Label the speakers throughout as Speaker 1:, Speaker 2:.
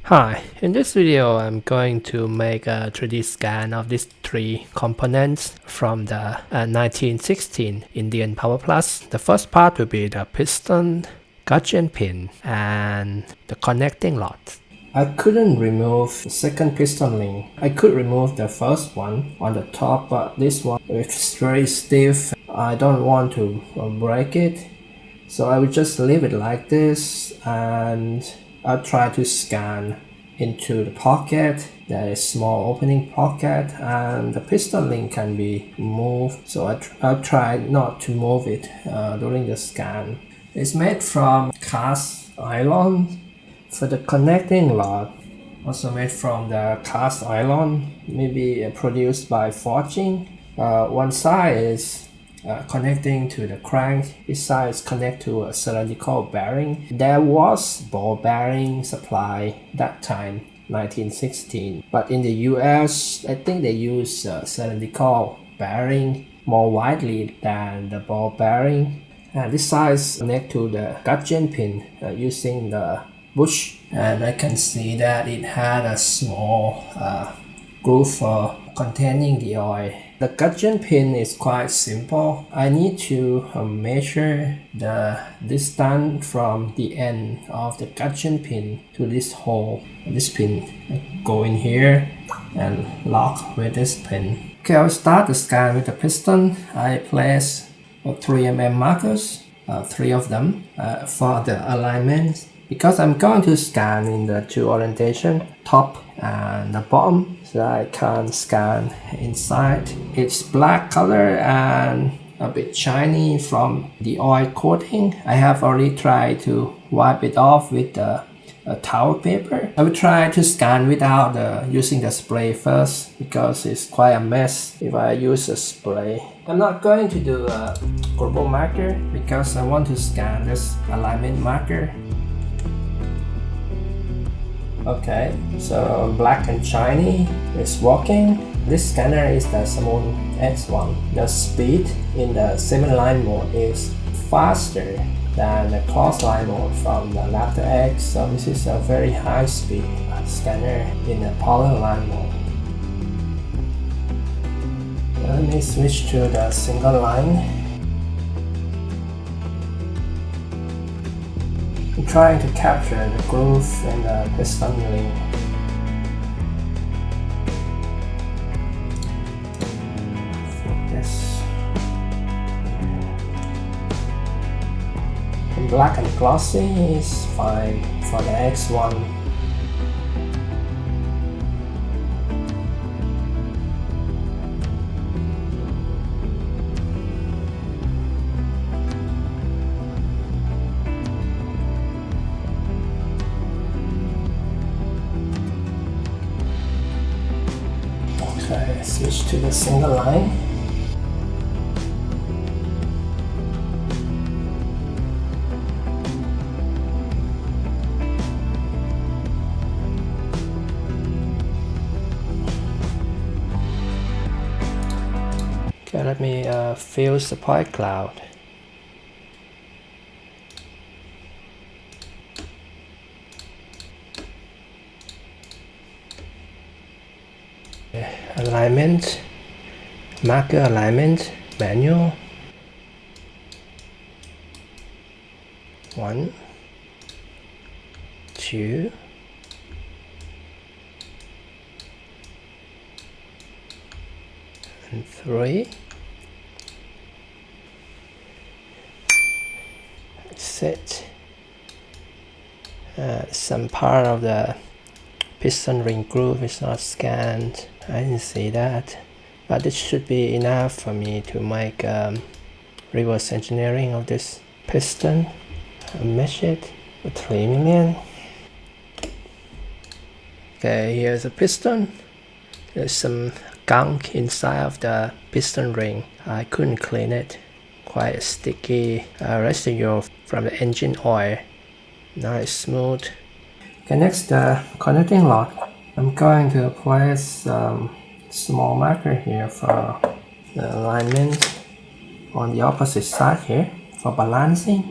Speaker 1: Hi, in this video I'm going to make a 3D scan of these three components from the 1916 Indian Power Plus. The first part will be the piston, gudgeon pin, and the connecting rod. I couldn't remove the second piston link. I could remove the first one on the top, but this one is very stiff. I don't want to break it, so I will just leave it like this, and I'll try to scan into the pocket. There is small opening pocket, and the piston link can be moved, so I'll try not to move it during the scan. It's made from cast iron. For the connecting rod, also made from the cast iron, maybe produced by forging. One side is connecting to the crank. This side is connected to a cylindrical bearing. There was ball bearing supply that time, 1916. But in the US, I think they use cylindrical bearing more widely than the ball bearing. And this side is connected to the gudgeon pin using the bush, and I can see that it had a small groove for containing the oil. The gudgeon pin is quite simple. I need to measure the distance from the end of the gudgeon pin to this hole. This pin go in here and lock with this pin. Okay, I'll start the scan with the piston. I place 3mm markers, 3 of them, for the alignment. Because I'm going to scan in the two orientation, top and the bottom, so I can scan inside. It's black color and a bit shiny from the oil coating. I have already tried to wipe it off with the towel paper. I will try to scan without using the spray first, because it's quite a mess if I use a spray. I'm not going to do a global marker because I want to scan this alignment marker. Okay, so black and shiny is working. This scanner is the Sermoon X1. The speed in the semi-line mode is faster than the cross-line mode from the Lab X, so this is a very high speed scanner in the polyline mode. Let me switch to the single line. I'm trying to capture the groove in the piston ring. This. And black and glossy is fine for the X1. Okay, switch to the single line. Okay, let me fuse the point cloud. Alignment, marker alignment, manual. 1, 2, 3. Set. Some part of the piston ring groove is not scanned. I didn't see that, but it should be enough for me to make reverse engineering of this piston. I measure it for 3 million. Okay, here's a piston. There's some gunk inside of the piston ring. I couldn't clean it. Quite sticky residue from the engine oil. Now it's smooth. Okay, next the connecting rod. I'm going to place small marker here for the alignment on the opposite side here for balancing.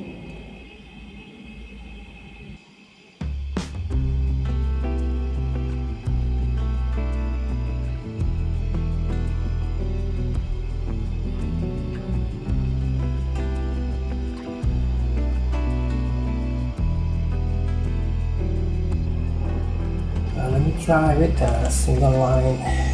Speaker 1: try with a single line.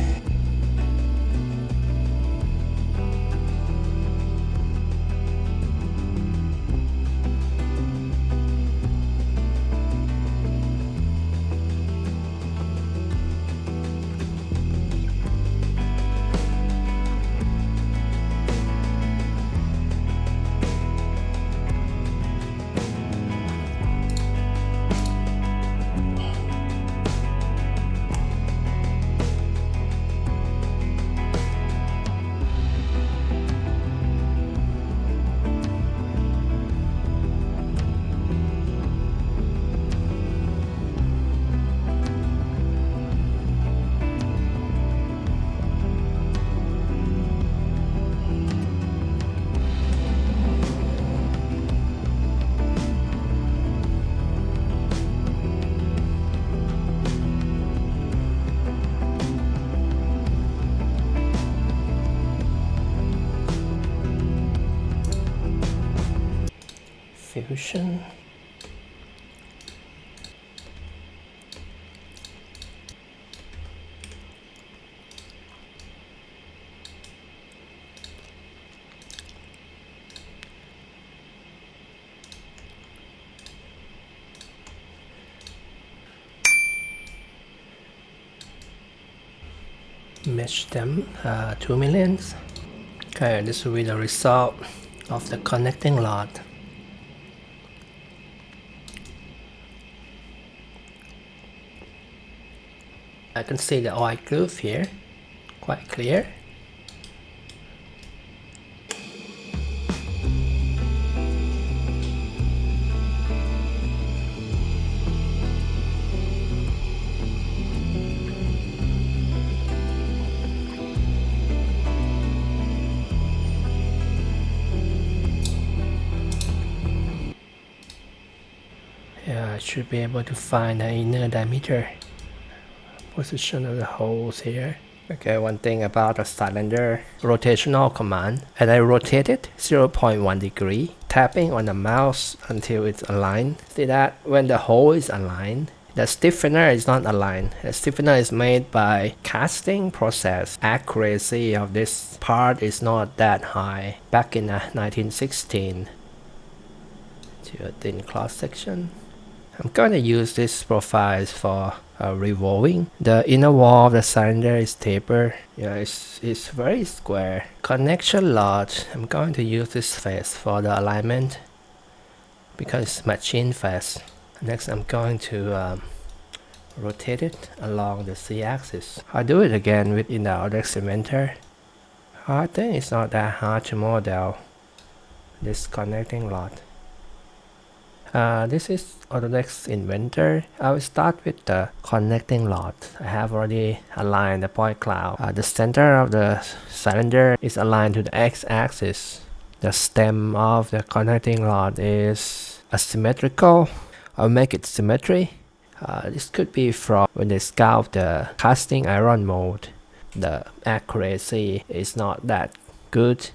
Speaker 1: Fusion. Mesh them 2 millions. Okay, this will be the result of the connecting rod. I can see the oil groove here, quite clear. Yeah, I should be able to find the inner diameter. Position of the holes here. Okay, one thing about the cylinder rotational command. As I rotate it 0.1 degree, tapping on the mouse until it's aligned. See that when the hole is aligned, the stiffener is not aligned. The stiffener is made by casting process. Accuracy of this part is not that high. Back in 1916, to a thin cross section. I'm going to use this profile for revolving. The inner wall of the cylinder is tapered. Yeah, it's very square. Connection rod, I'm going to use this face for the alignment because it's machine face. Next, I'm going to rotate it along the Z-axis. I'll do it again within the Autodesk Inventor. I think it's not that hard to model this connecting rod. This is Autodesk Inventor. I will start with the connecting rod. I have already aligned the point cloud. The center of the cylinder is aligned to the x-axis. The stem of the connecting rod is asymmetrical. I'll make it symmetry. This could be from when they sculpt the casting iron mold. The accuracy is not that good.